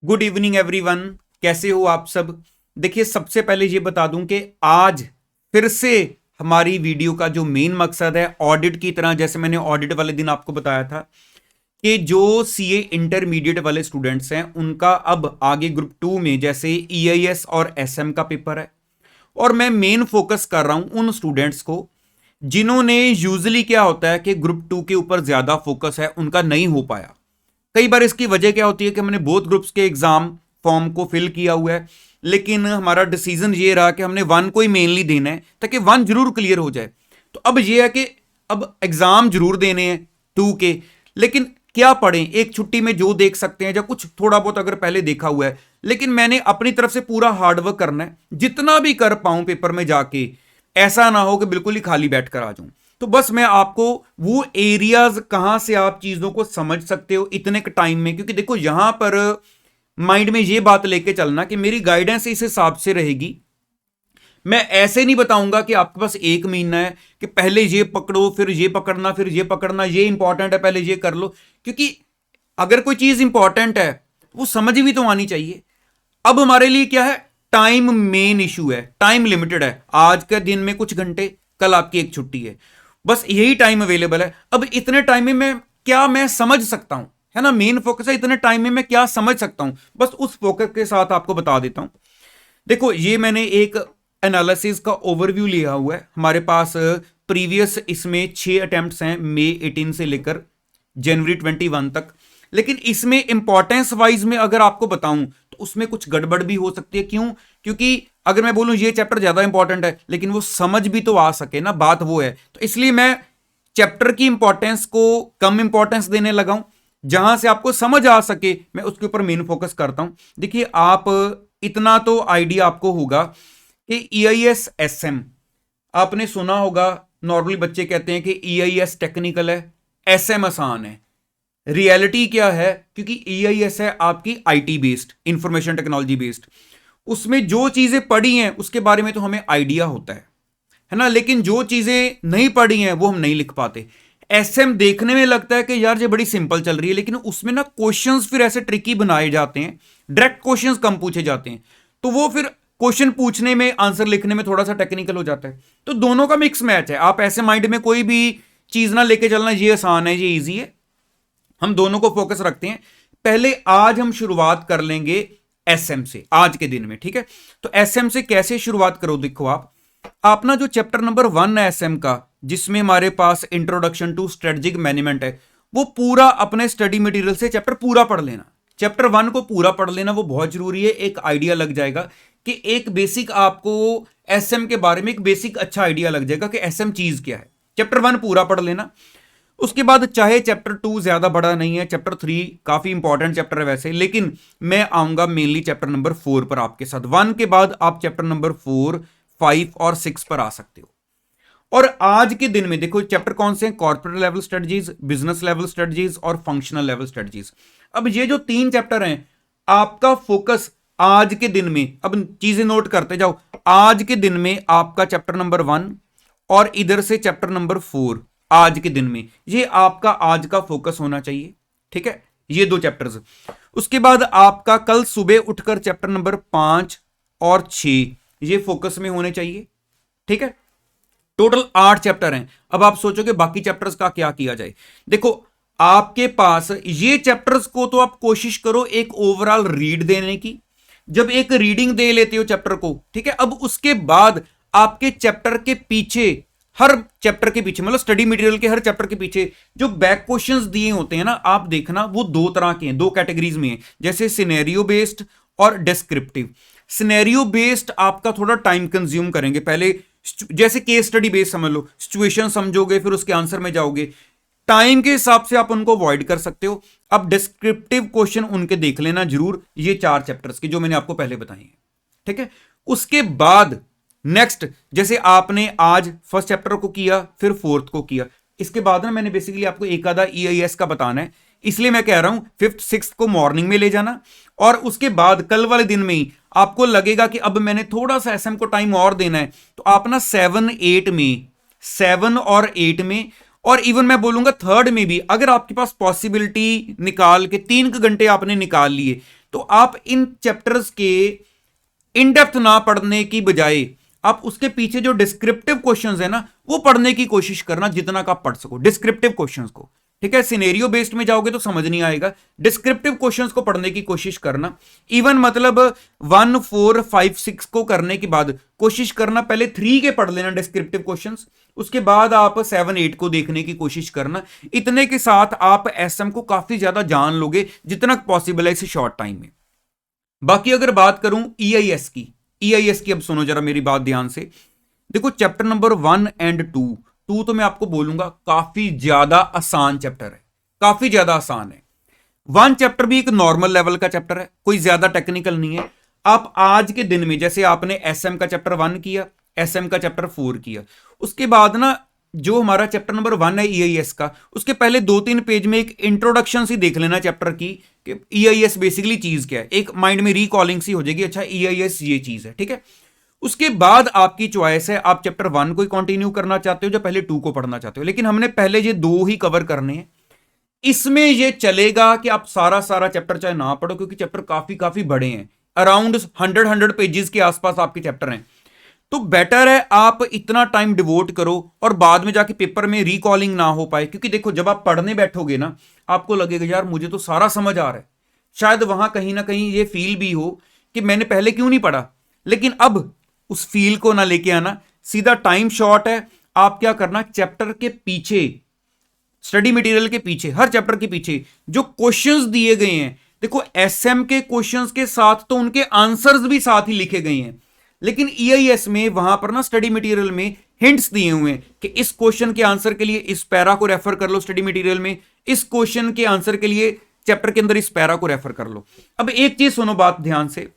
Good evening everyone. कैसे हो आप सब। देखिए, सबसे पहले ये बता दूं कि आज फिर से हमारी वीडियो का जो मेन मकसद है, ऑडिट की तरह, जैसे मैंने ऑडिट वाले दिन आपको बताया था कि जो सीए इंटरमीडिएट वाले स्टूडेंट्स हैं उनका अब आगे ग्रुप 2 में जैसे ईआईएस और एसएम का पेपर है। और मैं मेन फोकस कर रहा हूं उन स्टूडेंट्स को जिन्होंने, यूजुअली क्या होता है कि ग्रुप 2 के ऊपर ज्यादा फोकस है, उनका नहीं हो पाया। कई बार इसकी वजह क्या होती है कि हमने बोथ ग्रुप्स के एग्जाम फॉर्म को फिल किया हुआ है, लेकिन हमारा डिसीजन ये रहा कि हमने वन को ही मेनली देना है ताकि वन जरूर क्लियर हो जाए। तो अब ये है कि अब एग्जाम जरूर देने हैं 2 के, लेकिन क्या पढ़ें। एक छुट्टी में जो देख सकते हैं या कुछ थोड़ा बहुत अगर पहले देखा हुआ है, लेकिन मैंने अपनी तरफ से पूरा हार्डवर्क करना है, जितना भी कर पाऊं पेपर में जाके। ऐसा ना हो कि बिल्कुल ही खाली बैठ कर आ जाऊं। तो बस मैं आपको वो एरियाज कहां से आप चीजों को समझ सकते हो इतने टाइम में, क्योंकि देखो यहां पर माइंड में ये बात लेके चलना कि मेरी गाइडेंस इस हिसाब से रहेगी। मैं ऐसे नहीं बताऊंगा कि आपके पास 1 महीना है कि पहले ये पकड़ो फिर ये पकड़ना फिर ये पकड़ना, ये इंपॉर्टेंट है पहले ये कर लो। क्योंकि अगर कोई चीज इंपॉर्टेंट है वो समझ भी तो आनी चाहिए। अब हमारे लिए क्या है, टाइम मेन इशू है, टाइम लिमिटेड है। आज के दिन में कुछ घंटे, कल आपकी एक छुट्टी है, बस यही टाइम अवेलेबल है। अब इतने टाइम में मैं समझ सकता हूं, है ना। मेन फोकस है इतने टाइम में मैं क्या समझ सकता हूं, बस उस फोकस के साथ आपको बता देता हूं। देखो, ये मैंने एक एनालिसिस का ओवरव्यू लिया हुआ है। हमारे पास प्रीवियस इसमें 6 अटेम्प्ट्स हैं, मई 18 से लेकर जनवरी 21 तक। लेकिन इसमें इंपॉर्टेंस वाइज में अगर आपको बताऊं तो उसमें कुछ गड़बड़ भी हो सकती है। क्यों? क्योंकि अगर मैं बोलूं ये चैप्टर ज्यादा इंपॉर्टेंट है, लेकिन वो समझ भी तो आ सके ना, बात वो है। तो इसलिए मैं चैप्टर की इंपॉर्टेंस को कम इंपॉर्टेंस देने लगा हूं, जहां से आपको समझ आ सके मैं उसके ऊपर मेन फोकस करता हूं। देखिए, आप इतना तो आइडिया आपको होगा कि ईआईएस एसएम आपने सुना होगा। नॉर्मली बच्चे कहते हैं कि ईआईएस टेक्निकल है, एसएम आसान है। रियलिटी क्या है, क्योंकि ईआईएस है आपकी IT based, information technology based. उसमें जो चीजें पढ़ी हैं उसके बारे में तो हमें आइडिया होता है ना। लेकिन जो चीजें नहीं पढ़ी हैं वो हम नहीं लिख पाते। एसएम देखने में लगता है कि यार ये बड़ी सिंपल चल रही है, लेकिन उसमें ना क्वेश्चंस फिर ऐसे ट्रिकी बनाए जाते हैं, डायरेक्ट क्वेश्चंस कम पूछे जाते हैं, तो वो फिर क्वेश्चन पूछने में, आंसर लिखने में थोड़ा सा टेक्निकल हो जाता है। तो दोनों का मिक्स मैच है। आप ऐसे माइंड में कोई भी चीज ना लेके चलना ये आसान है ये ईजी है, हम दोनों को फोकस रखते हैं। पहले आज हम शुरुआत कर लेंगे एसएम से, आज के दिन में, ठीक है। तो एसएम से कैसे शुरुआत करो, देखो आप ना जो चैप्टर नंबर 1 है एसएम का, जिसमें हमारे पास इंट्रोडक्शन टू स्ट्रेटेजिक मैनेजमेंट है, वो पूरा अपने स्टडी मटेरियल से चैप्टर पूरा पढ़ लेना। चैप्टर 1 को पूरा पढ़ लेना, वो बहुत जरूरी है। एक आइडिया लग जाएगा कि एक बेसिक आपको एसएम के बारे में एक बेसिक अच्छा आइडिया लग जाएगा कि एसएम चीज क्या है। चैप्टर 1 पूरा पढ़ लेना। उसके बाद चाहे चैप्टर 2 ज्यादा बड़ा नहीं है, चैप्टर 3 काफी इंपॉर्टेंट चैप्टर है वैसे, लेकिन मैं आऊंगा मेनली चैप्टर नंबर 4 पर आपके साथ। 1 के बाद आप चैप्टर नंबर 4, 5 और 6 पर आ सकते हो। और आज के दिन में देखो चैप्टर कौन से हैं, corporate level strategies, business level strategies और फंक्शनल लेवल स्ट्रेटजीज। अब ये जो 3 चैप्टर हैं, आपका फोकस आज के दिन में, अब चीजें नोट करते जाओ, आज के दिन में आपका चैप्टर नंबर 1 और इधर से चैप्टर नंबर 4 आज के दिन में, ये आपका आज का फोकस होना चाहिए, ठीक है। ये 2 चैप्टर्स। उसके बाद आपका कल सुबह उठकर चैप्टर नंबर 5 और 6 ये फोकस में होने चाहिए, ठीक है। टोटल 8 चैप्टर हैं। अब आप सोचोगे बाकी चैप्टर्स का क्या किया जाए। देखो, आपके पास ये चैप्टर्स को तो आप कोशिश करो एक ओवरऑल रीड देने की। जब एक रीडिंग दे लेते हो चैप्टर को, ठीक है, अब उसके बाद आपके चैप्टर के पीछे, हर चैप्टर के पीछे, मतलब स्टडी मटेरियल के हर चैप्टर के पीछे जो बैक क्वेश्चंस दिए होते हैं ना, आप देखना वो 2 तरह के हैं, 2 कैटेगरीज में हैं। जैसे सिनेरियो बेस्ड और डिस्क्रिप्टिव। सिनेरियो बेस्ड आपका थोड़ा टाइम कंज्यूम करेंगे। पहले जैसे केस स्टडी बेस्ड समझ लो, सिचुएशन समझोगे फिर उसके आंसर में जाओगे। टाइम के हिसाब से आप उनको अवॉइड कर सकते हो। अब डिस्क्रिप्टिव क्वेश्चन उनके देख लेना जरूर, ये 4 चैप्टर्स के जो मैंने आपको पहले बताए हैं, ठीक है। उसके बाद नेक्स्ट, जैसे आपने आज फर्स्ट चैप्टर को किया फिर 4th को किया, इसके बाद ना मैंने बेसिकली आपको एक आधा ईआईएस का बताना है, इसलिए मैं कह रहा हूं 5th 6th को मॉर्निंग में ले जाना। और उसके बाद कल वाले दिन में ही आपको लगेगा कि अब मैंने थोड़ा सा एसएम को टाइम और देना है, तो आप ना 7, 8 में, 7 और 8 में, और इवन मैं बोलूंगा 3rd में भी, अगर आपके पास पॉसिबिलिटी निकाल के 3 घंटे आपने निकाल लिए, तो आप इन चैप्टर्स के इन डेप्थ ना पढ़ने की बजाय आप उसके पीछे जो डिस्क्रिप्टिव क्वेश्चंस है ना वो पढ़ने की कोशिश करना, जितना का आप पढ़ सको डिस्क्रिप्टिव क्वेश्चंस को। ठीक है, सिनेरियो बेस्ड में जाओगे तो समझ नहीं आएगा, डिस्क्रिप्टिव क्वेश्चंस को पढ़ने की कोशिश करना। इवन मतलब 1 4 5 6 को करने के बाद कोशिश करना पहले 3 के पढ़ लेना डिस्क्रिप्टिव क्वेश्चंस, उसके बाद आप 7 8 को देखने की कोशिश करना। इतने के साथ आप एसएम को काफी ज्यादा जान लोगे जितना पॉसिबल है इस शॉर्ट टाइम में। बाकी अगर बात करूं ईआईएस की, ईआईएस की अब सुनो जरा मेरी बात ध्यान से। देखो चैप्टर नंबर 1 एंड 2 तो मैं आपको बोलूंगा काफी ज्यादा आसान चैप्टर है, काफी ज्यादा आसान है। 1 चैप्टर भी एक नॉर्मल लेवल का चैप्टर है, कोई ज्यादा टेक्निकल नहीं है। आप आज के दिन में जैसे आपने एसएम का चैप्टर 1 किया, एसएम का चैप्टर 4 किया, उसके बाद ना जो हमारा चैप्टर नंबर 1 है ईआईएस का, उसके पहले 2-3 पेज में एक इंट्रोडक्शन सी देख लेना चैप्टर की कि ईआईएस बेसिकली चीज क्या है, एक माइंड में रिकॉलिंग सी हो जाएगी, अच्छा ईआईएस ये चीज है। ठीक है, उसके बाद आपकी चॉइस है, आप चैप्टर 1 को कंटिन्यू करना चाहते हो या पहले 2 को पढ़ना चाहते हो, लेकिन हमने पहले ये 2 ही कवर करने हैं। इसमें ये चलेगा कि आप सारा सारा चैप्टर चाहे ना पढ़ो, क्योंकि चैप्टर काफी काफी बड़े हैं, अराउंड 100 पेजेस के आसपास आपके चैप्टर हैं। तो बेटर है आप इतना टाइम डिवोट करो और बाद में जाके पेपर में रिकॉलिंग ना हो पाए, क्योंकि देखो जब आप पढ़ने बैठोगे ना आपको लगेगा यार मुझे तो सारा समझ आ रहा है, शायद वहां कहीं ना कहीं ये फील भी हो कि मैंने पहले क्यों नहीं पढ़ा। लेकिन अब उस फील को ना लेके आना, सीधा टाइम शॉर्ट है, आप क्या करना चैप्टर के पीछे, स्टडी मटेरियल के पीछे, हर चैप्टर के पीछे जो क्वेश्चंस दिए गए हैं, देखो एसएम के क्वेश्चंस के साथ तो उनके आंसर्स भी साथ ही लिखे गए हैं, लेकिन ईआईएस में वहां पर ना स्टडी मटेरियल में हिंट्स दिए हुए हैं कि इस क्वेश्चन के आंसर के लिए इस पैरा को रेफर कर लो स्टडी मटेरियल में, इस क्वेश्चन के आंसर के लिए चैप्टर के अंदर इस पैरा को रेफर कर लो। अब एक चीज सुनो बात ध्यान से,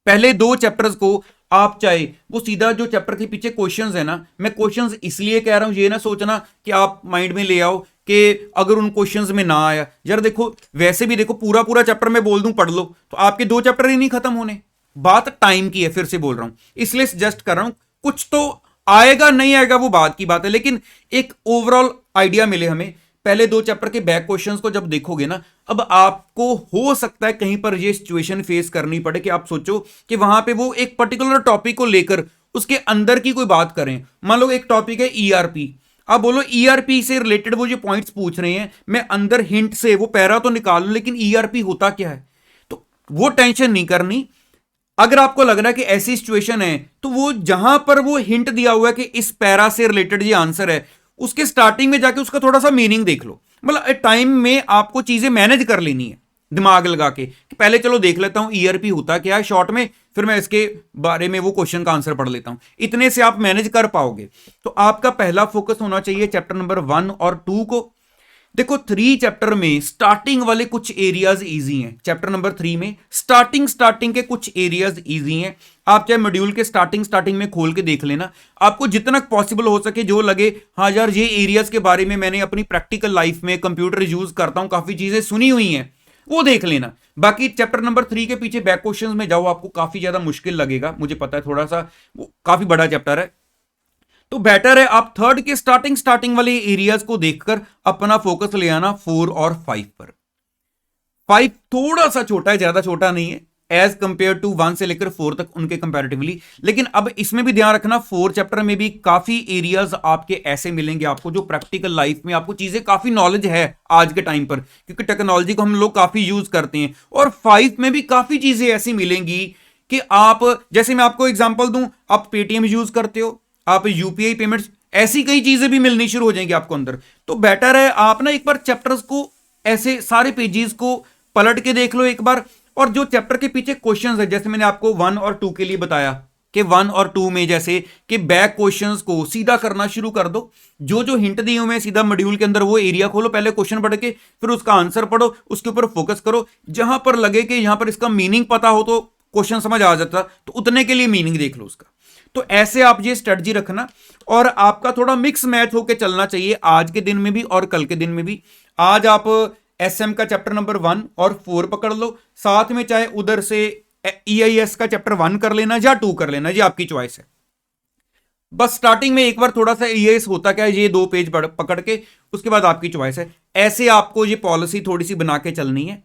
पहले 2 चैप्टर्स को आप चाहे वो सीधा जो चैप्टर के पीछे क्वेश्चंस है ना, मैं क्वेश्चंस इसलिए कह रहा हूं, ये ना सोचना कि आप माइंड में ले आओ कि अगर उन क्वेश्चंस में ना आया, यार देखो वैसे भी देखो पूरा पूरा चैप्टर मैं बोल दूं पढ़ लो तो आपके 2 चैप्टर ही नहीं खत्म होने। बात टाइम की है, फिर से बोल रहा हूं, इसलिए सजेस्ट कर रहा हूं, कुछ तो आएगा नहीं आएगा वो बात की बात है, लेकिन एक ओवरऑल आइडिया मिले हमें। पहले 2 चैप्टर के बैक क्वेश्चंस को जब देखोगे ना, अब आपको हो सकता है कहीं पर ये सिचुएशन फेस करनी पड़े कि आप सोचो कि वहां पे वो एक पर्टिकुलर टॉपिक को लेकर उसके अंदर की कोई बात करें। मान लो एक टॉपिक है ईआरपी, आप बोलो ईआरपी से रिलेटेड वो जो पॉइंट्स पूछ रहे हैं मैं अंदर हिंट से वो पैरा तो निकाल लूं, लेकिन ईआरपी होता क्या है, तो वो टेंशन नहीं करनी। अगर आपको लग रहा है कि ऐसी सिचुएशन है तो वो जहां पर वो हिंट दिया हुआ है कि इस पैरा से रिलेटेड ये आंसर है, उसके स्टार्टिंग में जाके उसका थोड़ा सा मीनिंग देख लो। मतलब टाइम में आपको चीजें मैनेज कर लेनी है दिमाग लगा के कि पहले चलो देख लेता हूं ईआरपी होता क्या है शॉर्ट में, फिर मैं इसके बारे में वो क्वेश्चन का आंसर पढ़ लेता हूं, इतने से आप मैनेज कर पाओगे। तो आपका पहला फोकस होना चाहिए चैप्टर नंबर 1 और 2 को। देखो 3 चैप्टर में स्टार्टिंग वाले कुछ एरियाज इजी हैं, चैप्टर नंबर 3 में स्टार्टिंग के कुछ एरियाज इजी हैं। आप चाहे मॉड्यूल के स्टार्टिंग में खोल के देख लेना, आपको जितना पॉसिबल हो सके जो लगे हाँ यार ये एरियाज के बारे में मैंने अपनी प्रैक्टिकल लाइफ में कंप्यूटर यूज करता हूं, काफी चीजें सुनी हुई हैं, वो देख लेना। बाकी चैप्टर नंबर 3 के पीछे बैक क्वेश्चंस में जाओ, आपको काफी ज्यादा मुश्किल लगेगा, मुझे पता है, थोड़ा सा वो काफी बड़ा चैप्टर है। तो बेटर है आप 3rd के स्टार्टिंग वाले एरियाज को देखकर अपना फोकस ले आना 4 और 5 पर। 5 थोड़ा सा छोटा है, ज्यादा छोटा नहीं है एज कंपेयर टू 1 से लेकर 4 तक उनके कंपैरेटिवली, लेकिन अब इसमें भी ध्यान रखना 4 चैप्टर में भी काफी एरियाज आपके ऐसे मिलेंगे आपको जो प्रैक्टिकल लाइफ में आपको चीजें काफी नॉलेज है आज के टाइम पर, क्योंकि टेक्नोलॉजी को हम लोग काफी यूज करते हैं। और 5 में भी काफी चीजें ऐसी मिलेंगी कि आप, जैसे मैं आपको एग्जाम्पल दूं, आप पेटीएम यूज करते हो, आप यूपीआई पेमेंट्स, ऐसी कई चीजें भी मिलनी शुरू हो जाएंगी आपको अंदर। तो बेटर है आप ना एक बार चैप्टर्स को ऐसे सारे पेजेस को पलट के देख लो एक बार, और जो चैप्टर के पीछे क्वेश्चंस है जैसे मैंने आपको 1 और 2 के लिए बताया कि 1 और 2 में जैसे कि बैक क्वेश्चंस को सीधा करना शुरू कर दो, जो जो हिंट दिए हुए हैं सीधा मॉड्यूल के अंदर वो एरिया खोलो, पहले क्वेश्चन पढ़ के फिर उसका आंसर पढ़ो, उसके ऊपर फोकस करो, जहां पर लगे कि यहां पर इसका मीनिंग पता हो तो क्वेश्चन समझ आ जाता तो उतने के लिए मीनिंग देख लो उसका। तो ऐसे आप ये स्ट्रेटजी रखना और आपका थोड़ा मिक्स मैच होकर चलना चाहिए आज के दिन में भी और कल के दिन में भी। आज आप एसएम का चैप्टर नंबर 1 और 4 पकड़ लो, साथ में चाहे उधर से ईआईएस का चैप्टर 1 कर लेना या 2 कर लेना, ये आपकी चॉइस है। बस स्टार्टिंग में एक बार थोड़ा सा ईआईएस होता क्या है, ये 2 पेज पकड़ के उसके बाद आपकी चॉइस है। ऐसे आपको ये पॉलिसी थोड़ी सी बना के चलनी है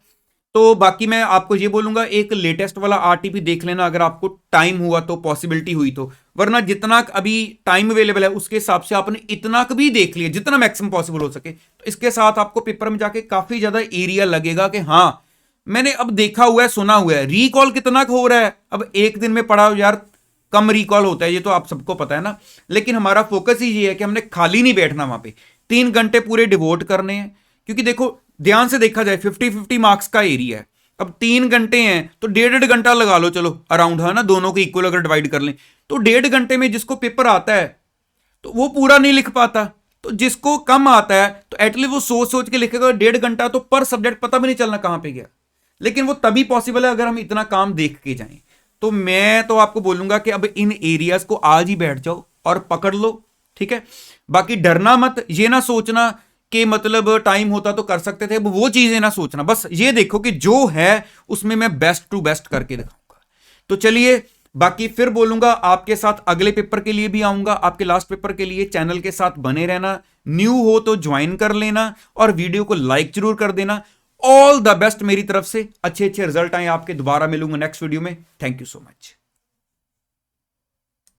तो बाकी मैं आपको ये बोलूंगा, एक लेटेस्ट वाला आरटीपी देख लेना अगर आपको टाइम हुआ तो, पॉसिबिलिटी हुई तो, वरना जितना अभी टाइम अवेलेबल है उसके हिसाब से आपने इतना भी देख लिया जितना मैक्सिमम पॉसिबल हो सके। तो इसके साथ आपको पेपर में जाके काफी ज्यादा एरिया लगेगा कि हाँ मैंने अब देखा हुआ है, सुना हुआ है। रिकॉल कितना हो रहा है, अब एक दिन में पढ़ा यार कम रिकॉल होता है, ये तो आप सबको पता है ना। लेकिन हमारा फोकस ही ये है कि हमने खाली नहीं बैठना वहां पे, 3 घंटे पूरे डिवोट करने हैं। क्योंकि देखो ध्यान से देखा जाए 50-50 मार्क्स का एरिया है, अब 3 घंटे हैं तो 1.5 घंटा लगा लो, चलो अराउंड है ना, दोनों को इक्वल अगर डिवाइड कर लें तो 1.5 घंटे में जिसको पेपर आता है तो वो पूरा नहीं लिख पाता। तो जिसको कम आता है तो एटलीस्ट वो सोच सोच के लिखेगा, 1.5 घंटा तो पर सब्जेक्ट पता भी नहीं चलना कहां पे गया। लेकिन वो तभी पॉसिबल है अगर हम इतना काम देख के जाएं। तो मैं तो आपको बोलूंगा कि अब इन एरियाज को आज ही बैठ जाओ और पकड़ लो, ठीक है। बाकी डरना मत, ये ना सोचना कि मतलब टाइम होता तो कर सकते थे, वो चीजें ना सोचना, बस ये देखो कि जो है उसमें मैं बेस्ट टू बेस्ट करके दिखाऊंगा। तो चलिए, बाकी फिर बोलूंगा आपके साथ अगले पेपर के लिए भी आऊंगा, आपके लास्ट पेपर के लिए। चैनल के साथ बने रहना, न्यू हो तो ज्वाइन कर लेना और वीडियो को लाइक जरूर कर देना। ऑल द बेस्ट मेरी तरफ से, अच्छे अच्छे रिजल्ट आए आपके। दोबारा मिलूंगा नेक्स्ट वीडियो में। Thank you so much.